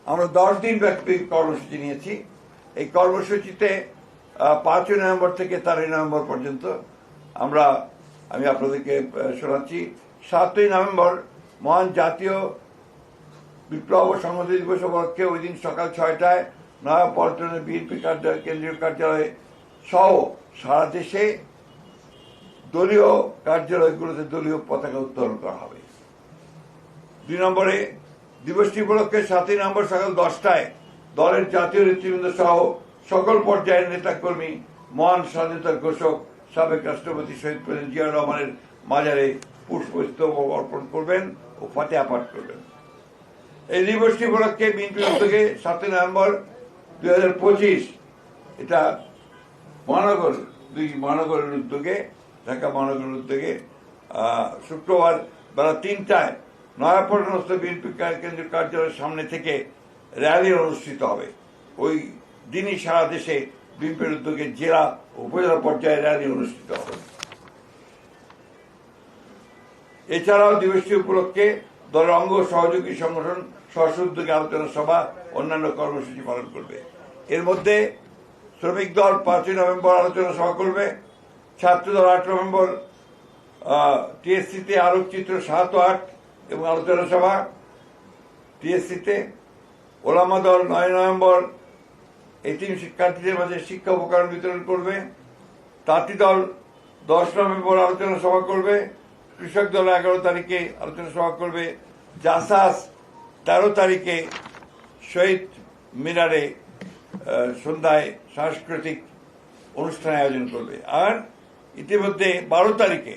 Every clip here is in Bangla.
আমরা 10 দিন ব্যাপী কর্মসূচি নিয়েছি। এই কর্মসূচিতে 5 নভেম্বর থেকে 13 নভেম্বর পর্যন্ত আমি আপনাদেরকে শোনাচ্ছি। 7 নভেম্বর মহান জাতীয় বিপ্লব ও সংহতি দিবস উপলক্ষে ওই দিন সকাল 6টায় নয়াপল্টনের বিএনপি কেন্দ্রীয় কার্যালয়ে সহ সারা দেশে দলীয় কার্যালয়গুলোতে দলীয় পতাকা উত্তোলন করা হবে। 2 নম্বরে দিবসটি উপলক্ষে 7 নভেম্বর সকাল 10টায় দলের জাতীয় নেতৃবৃন্দ সহ সকল পর্যায়ের নেতাকর্মী মহান স্বাধীনতার ঘোষক সাবেক রাষ্ট্রপতি শহীদ প্রেসিডেন্ট জিয়াউর রহমানের মাজারে পুষ্পস্তবক অর্পণ করবেন ও ফাতিহা পাঠ করবেন। এই দিবসটি উপলক্ষে বিএনপির উদ্যোগে 7 নভেম্বর 2025 এটা মহানগরের উদ্যোগে, ঢাকা মহানগরের উদ্যোগে শুক্রবার বেলা 3টায় নয়াপল্টনস্থ বিএনপি কেন্দ্রীয় কার্যালয়ের সামনে থেকে র্যালি অনুষ্ঠিত হবে। ওই দিনই সারা দেশে বিএনপির উদ্যোগে জেলা ও উপজেলা পর্যায়ে র্যালি অনুষ্ঠিত হবে। এছাড়াও দিবসটি উপলক্ষে দলের অঙ্গ সহযোগী সংগঠন স্ব উদ্যোগে আলোচনা সভা অন্যান্য কর্মসূচি পালন করবে। এর মধ্যে শ্রমিক দল 5 নভেম্বর আলোচনা সভা করবে, ছাত্র দল 8 নভেম্বর টিএসসিতে আলোকচিত্র 7 ও 8 এবং আলোচনা সভা টিএসসিতে, ওলামা দল 9 নভেম্বর এতিম শিক্ষার্থীদের মাঝে শিক্ষা উপকরণ বিতরণ করবে, তাঁতি দল 10 নভেম্বর আলোচনা সভা করবে, কৃষক দল 11 তারিখে আলোচনা সভা করবে, জাসাস 13 তারিখে শহীদ মিনারে সন্ধ্যায় সাংস্কৃতিক অনুষ্ঠান আয়োজন করবে। আর ইতিমধ্যে 12 তারিখে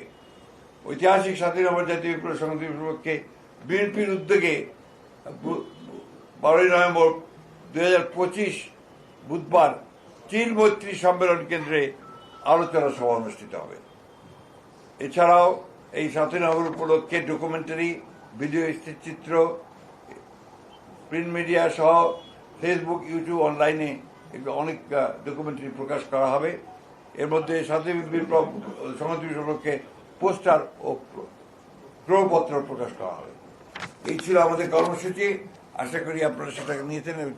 ঐতিহাসিক 7 নভেম্বর জাতীয় বিপ্লব সংহতি উপলক্ষে বিএনপির উদ্যোগে 12 নভেম্বর 2025 বুধবার চীন মৈত্রী সম্মেলন কেন্দ্রে আলোচনা সভা অনুষ্ঠিত হবে। এছাড়াও এই 7 নভেম্বর উপলক্ষে ডকুমেন্টারি, ভিডিও চিত্র, প্রিন্ট মিডিয়া সহ ফেসবুক, ইউটিউব, অনলাইনে অনেক ডকুমেন্টারি প্রকাশ করা হবে। এর মধ্যে 7 বিপ্লব সংহতি উপলক্ষে পোস্টার ও প্রপত্র প্রকাশ করা হবে। এই ছিল আমাদের কর্মসূচি। আশা করি আপনারা সেটা নিয়েছেন এবং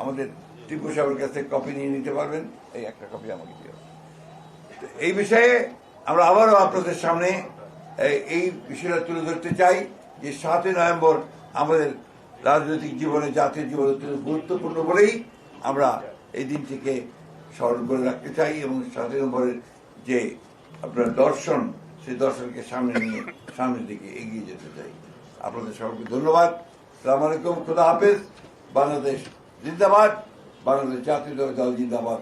আমাদের টিপু সাহেবের কাছে কপি নিয়ে নিতে পারবেন। এই একটা কপি আমাকে দিও। এই বিষয়ে আমরা আবারও আপনাদের সামনে এই বিষয়টা তুলে ধরতে চাই যে 7 নভেম্বর আমাদের রাজনৈতিক জীবনে, জাতীয় জীবনে অত্যন্ত গুরুত্বপূর্ণ বলেই আমরা এই দিনটিকে স্মরণ করে রাখতে চাই এবং 7 নভেম্বরের যে আপনার দর্শন, সেই দর্শনকে সামনে নিয়ে সামনের দিকে এগিয়ে যেতে চাই। আপনাদের সবাইকে ধন্যবাদ। আসসালামু আলাইকুম, খুদা হাফেজ। বাংলাদেশ জিন্দাবাদ, বাংলাদেশ জাতীয় দল জিন্দাবাদ।